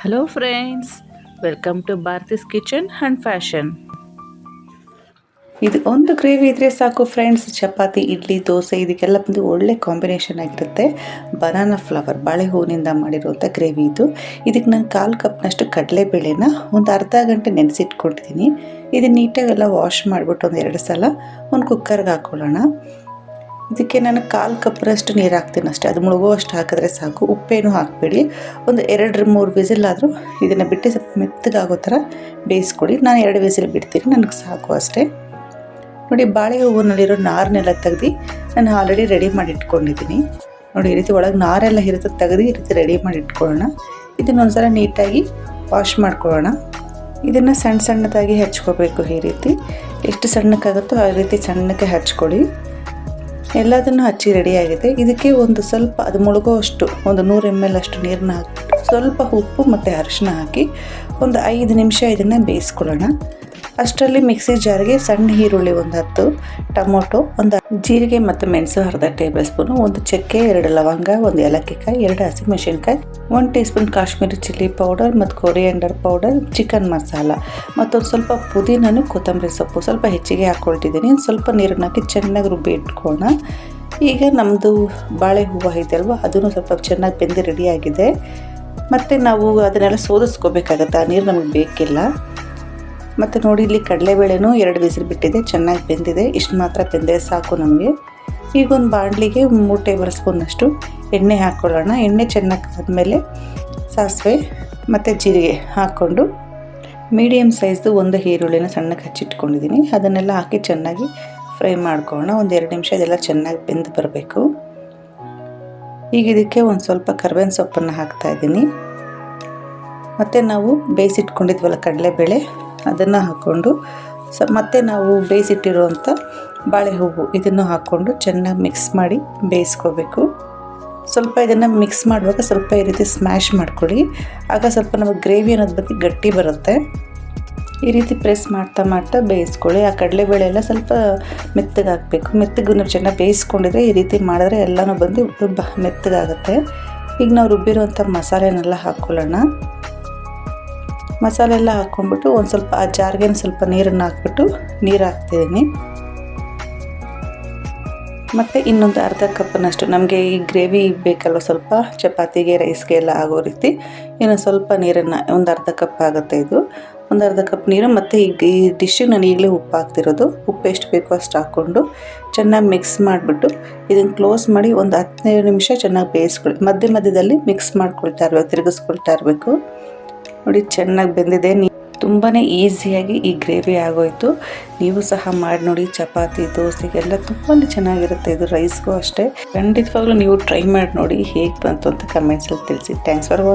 Hello friends, welcome to Bharati's kitchen and fashion. ಇದು ಒಂದು gravy ಇದ್ದರೆ ಸಾಕು ಫ್ರೆಂಡ್ಸ್. ಚಪಾತಿ, ಇಡ್ಲಿ, ದೋಸೆ ಇದಕ್ಕೆಲ್ಲ ಬಂದು ಒಳ್ಳೆ ಕಾಂಬಿನೇಷನ್ ಆಗಿರುತ್ತೆ. ಬನಾನಾ ಫ್ಲವರ್ ಬಾಳೆ ಹೂವಿನಿಂದ ಮಾಡಿರುವಂಥ ಗ್ರೇವಿ ಇದು. ಇದಕ್ಕೆ ನಾನು 1/4 ಕಪ್ನಷ್ಟು ಕಡಲೆಬೇಳೆನ ಒಂದು ಅರ್ಧ ಗಂಟೆ ನೆನೆಸಿಟ್ಕೊಂಡಿದ್ದೀನಿ. ಇದನ್ನು ನೀಟಾಗೆಲ್ಲ ವಾಶ್ ಮಾಡಿಬಿಟ್ಟು ಒಂದು 2 ಸಲ ಒಂದು ಕುಕ್ಕರ್ಗೆ ಹಾಕ್ಕೊಳ್ಳೋಣ. ಇದಕ್ಕೆ ನಾನು 1/4 ಕಪ್ನಷ್ಟು ನೀರು ಹಾಕ್ತೀನಿ ಅಷ್ಟೇ. ಅದು ಮುಳುಗುವಷ್ಟು ಹಾಕಿದ್ರೆ ಸಾಕು. ಉಪ್ಪೇನು ಹಾಕಬೇಡಿ. ಒಂದು 2-3 ವಿಸಿಲ್ ಆದರೂ ಇದನ್ನು ಬಿಟ್ಟು ಸ್ವಲ್ಪ ಮೆತ್ತಗಾಗೋ ಥರ ಬೇಯಿಸ್ಕೊಡಿ. ನಾನು 2 ವಿಸಿಲ್ ಬಿಡ್ತೀನಿ, ನನಗೆ ಸಾಕು ಅಷ್ಟೇ. ನೋಡಿ, ಬಾಳೆ ಹೂವಿನಲ್ಲಿರೋ ನಾರನ್ನೆಲ್ಲ ತೆಗೆದು ನಾನು ಆಲ್ರೆಡಿ ರೆಡಿ ಮಾಡಿ ಇಟ್ಕೊಂಡಿದ್ದೀನಿ. ನೋಡಿ, ಈ ರೀತಿ ಒಳಗೆ ನಾರೆಲ್ಲ ಇರುತ್ತೆ, ತೆಗೆದು ಈ ರೀತಿ ರೆಡಿ ಮಾಡಿ ಇಟ್ಕೊಳ್ಳೋಣ. ಇದನ್ನೊಂದ್ಸಲ ನೀಟಾಗಿ ವಾಶ್ ಮಾಡ್ಕೊಳ್ಳೋಣ. ಇದನ್ನು ಸಣ್ಣದಾಗಿ ಹಚ್ಕೋಬೇಕು. ಈ ರೀತಿ ಎಷ್ಟು ಸಣ್ಣಕ್ಕಾಗುತ್ತೋ ಆ ರೀತಿ ಸಣ್ಣಕ್ಕೆ ಹಚ್ಕೊಳ್ಳಿ. ಎಲ್ಲದನ್ನು ಹಚ್ಚಿ ರೆಡಿಯಾಗಿದೆ. ಇದಕ್ಕೆ ಒಂದು ಸ್ವಲ್ಪ ಅದು ಮುಳುಗೋಷ್ಟು ಒಂದು 100 ml ಅಷ್ಟು ನೀರನ್ನ ಹಾಕಿಬಿಟ್ಟು ಸ್ವಲ್ಪ ಉಪ್ಪು ಮತ್ತು ಅರಿಶಿನ ಹಾಕಿ ಒಂದು 5 ನಿಮಿಷ ಇದನ್ನು ಬೇಯಿಸ್ಕೊಳ್ಳೋಣ. ಅಷ್ಟರಲ್ಲಿ ಮಿಕ್ಸಿ ಜಾರ್ಗೆ ಸಣ್ಣ ಈರುಳ್ಳಿ ಒಂದು 10, ಟೊಮೊಟೊ, ಒಂದು ಜೀರಿಗೆ ಮತ್ತು ಮೆಣಸು ಅರ್ಧ ಟೇಬಲ್ ಸ್ಪೂನು, ಒಂದು ಚಕ್ಕೆ, 2 ಲವಂಗ, ಒಂದು ಏಲಕ್ಕಿಕಾಯಿ, 2 ಹಸಿಮೆಣಸಿನ್ಕಾಯಿ, 1 tea spoon Kashmiri chilli powder ಮತ್ತು ಕೊರಿಯಂಡರ್ ಪೌಡರ್, ಚಿಕನ್ ಮಸಾಲ ಮತ್ತೊಂದು ಸ್ವಲ್ಪ ಪುದೀನನು, ಕೊತ್ತಂಬರಿ ಸೊಪ್ಪು ಸ್ವಲ್ಪ ಹೆಚ್ಚಿಗೆ ಹಾಕ್ಕೊಳ್ತಿದ್ದೀನಿ. ಸ್ವಲ್ಪ ನೀರನ್ನು ಹಾಕಿ ಚೆನ್ನಾಗಿ ರುಬ್ಬಿ ಇಟ್ಕೊಳ್ಳೋಣ. ಈಗ ನಮ್ಮದು ಬಾಳೆ ಹೂವು ಇದೆಯಲ್ವ, ಅದನ್ನು ಸ್ವಲ್ಪ ಚೆನ್ನಾಗಿ ಬೆಂದು ರೆಡಿಯಾಗಿದೆ. ಮತ್ತು ನಾವು ಅದನ್ನೆಲ್ಲ ಸೋದಿಸ್ಕೋಬೇಕಾಗತ್ತೆ, ಆ ನೀರು ನಮಗೆ ಬೇಕಿಲ್ಲ. ಮತ್ತು ನೋಡಿ, ಇಲ್ಲಿ ಕಡಲೆಬೇಳೆನೂ 2 ವಿಸಿಲ್ ಬಿಟ್ಟಿದೆ, ಚೆನ್ನಾಗಿ ಬೆಂದಿದೆ. ಇಷ್ಟು ಮಾತ್ರ ಬೆಂದರೆ ಸಾಕು ನಮಗೆ. ಈಗ ಒಂದು ಬಾಣಲಿಗೆ 3 ಟೇಬಲ್ ಸ್ಪೂನಷ್ಟು ಎಣ್ಣೆ ಹಾಕ್ಕೊಳ್ಳೋಣ. ಎಣ್ಣೆ ಚೆನ್ನಾಗಿ ಆದಮೇಲೆ ಸಾಸಿವೆ ಮತ್ತು ಜೀರಿಗೆ ಹಾಕ್ಕೊಂಡು ಮೀಡಿಯಮ್ ಸೈಜ್ದು ಒಂದು ಈರುಳ್ಳಿನ ಸಣ್ಣಕ್ಕೆ ಹಚ್ಚಿಟ್ಕೊಂಡಿದ್ದೀನಿ. ಅದನ್ನೆಲ್ಲ ಹಾಕಿ ಚೆನ್ನಾಗಿ ಫ್ರೈ ಮಾಡ್ಕೊಳ್ಳೋಣ. ಒಂದು 2 ನಿಮಿಷ ಇದೆಲ್ಲ ಚೆನ್ನಾಗಿ ಬೆಂದು ಬರಬೇಕು. ಈಗ ಇದಕ್ಕೆ ಒಂದು ಸ್ವಲ್ಪ ಕರಿಬೇವಿನ ಸೊಪ್ಪನ್ನು ಹಾಕ್ತಾಯಿದ್ದೀನಿ. ಮತ್ತು ನಾವು ಬೇಯಿಸಿಟ್ಕೊಂಡಿದ್ವಲ್ಲ ಕಡಲೆಬೇಳೆ, ಅದನ್ನು ಹಾಕ್ಕೊಂಡು ಮತ್ತು ನಾವು ಬೇಯಿಸಿಟ್ಟಿರುವಂಥ ಬಾಳೆ ಹೂವು ಇದನ್ನು ಹಾಕ್ಕೊಂಡು ಚೆನ್ನಾಗಿ ಮಿಕ್ಸ್ ಮಾಡಿ ಬೇಯಿಸ್ಕೋಬೇಕು. ಸ್ವಲ್ಪ ಇದನ್ನು ಮಿಕ್ಸ್ ಮಾಡುವಾಗ ಸ್ವಲ್ಪ ಈ ರೀತಿ ಸ್ಮ್ಯಾಶ್ ಮಾಡ್ಕೊಳ್ಳಿ. ಆಗ ಸ್ವಲ್ಪ ನಮಗೆ ಗ್ರೇವಿ ಅನ್ನೋದು ಬಗ್ಗೆ ಗಟ್ಟಿ ಬರುತ್ತೆ. ಈ ರೀತಿ ಪ್ರೆಸ್ ಮಾಡ್ತಾ ಬೇಯಿಸ್ಕೊಳ್ಳಿ. ಆ ಕಡಲೆಬೇಳೆ ಎಲ್ಲ ಸ್ವಲ್ಪ ಮೆತ್ತಗಾಗಬೇಕು. ಮೆತ್ತಗೆ ನಾವು ಚೆನ್ನಾಗಿ ಬೇಯಿಸ್ಕೊಂಡಿದ್ರೆ ಈ ರೀತಿ ಮಾಡಿದ್ರೆ ಎಲ್ಲನೂ ಬಂದು ಮೆತ್ತಗಾಗುತ್ತೆ. ಈಗ ನಾವು ರುಬ್ಬಿರುವಂಥ ಮಸಾಲೆನೆಲ್ಲ ಹಾಕ್ಕೊಳ್ಳೋಣ. ಮಸಾಲೆ ಎಲ್ಲ ಹಾಕ್ಕೊಂಡ್ಬಿಟ್ಟು ಒಂದು ಸ್ವಲ್ಪ ಆ ಜಾರ್ಗೆ ಸ್ವಲ್ಪ ನೀರನ್ನು ಹಾಕ್ಬಿಟ್ಟು ನೀರು ಹಾಕ್ತಿದ್ದೀನಿ. ಮತ್ತು ಇನ್ನೊಂದು ಅರ್ಧ ಕಪ್ನಷ್ಟು ನಮಗೆ ಈ ಗ್ರೇವಿ ಬೇಕಲ್ವ, ಸ್ವಲ್ಪ ಚಪಾತಿಗೆ ರೈಸ್ಗೆ ಎಲ್ಲ ಆಗೋ ರೀತಿ ಇನ್ನು ಸ್ವಲ್ಪ ನೀರನ್ನು ಒಂದು ಅರ್ಧ ಕಪ್ ಆಗುತ್ತೆ. ಇದು ಒಂದು ಅರ್ಧ ಕಪ್ ನೀರು. ಮತ್ತು ಈ ಡಿಶ್ಶಿಗೆ ನಾನು ಈಗಲೇ ಉಪ್ಪು ಹಾಕ್ತಿರೋದು. ಉಪ್ಪು ಎಷ್ಟು ಬೇಕೋ ಅಷ್ಟು ಹಾಕ್ಕೊಂಡು ಚೆನ್ನಾಗಿ ಮಿಕ್ಸ್ ಮಾಡಿಬಿಟ್ಟು ಇದನ್ನು ಕ್ಲೋಸ್ ಮಾಡಿ ಒಂದು 15 ನಿಮಿಷ ಚೆನ್ನಾಗಿ ಬೇಯಿಸ್ಕೊಳ್ಳಿ. ಮಧ್ಯದಲ್ಲಿ ಮಿಕ್ಸ್ ಮಾಡ್ಕೊಳ್ತಾ ಇರಬೇಕು, ತಿರುಗಿಸ್ಕೊಳ್ತಾ ಇರಬೇಕು. ನೋಡಿ, ಚೆನ್ನಾಗಿ ಬೆಂದಿದೆ. ತುಂಬಾ ಈಸಿಯಾಗಿ ಈ ಗ್ರೇವಿ ಆಗೋಯಿತು. ನೀವು ಸಹ ಮಾಡಿ ನೋಡಿ. ಚಪಾತಿ, ದೋಸೆಗೆಲ್ಲ ತುಂಬಾ ಚೆನ್ನಾಗಿರುತ್ತೆ. ಇದು ರೈಸ್ಗೂ ಅಷ್ಟೇ. ಖಂಡಿತವಾಗ್ಲೂ ನೀವು ಟ್ರೈ ಮಾಡಿ ನೋಡಿ, ಹೇಗೆ ಬಂತು ಅಂತ ಕಮೆಂಟ್ಸಲ್ಲಿ ತಿಳಿಸಿ. Thanks for watching.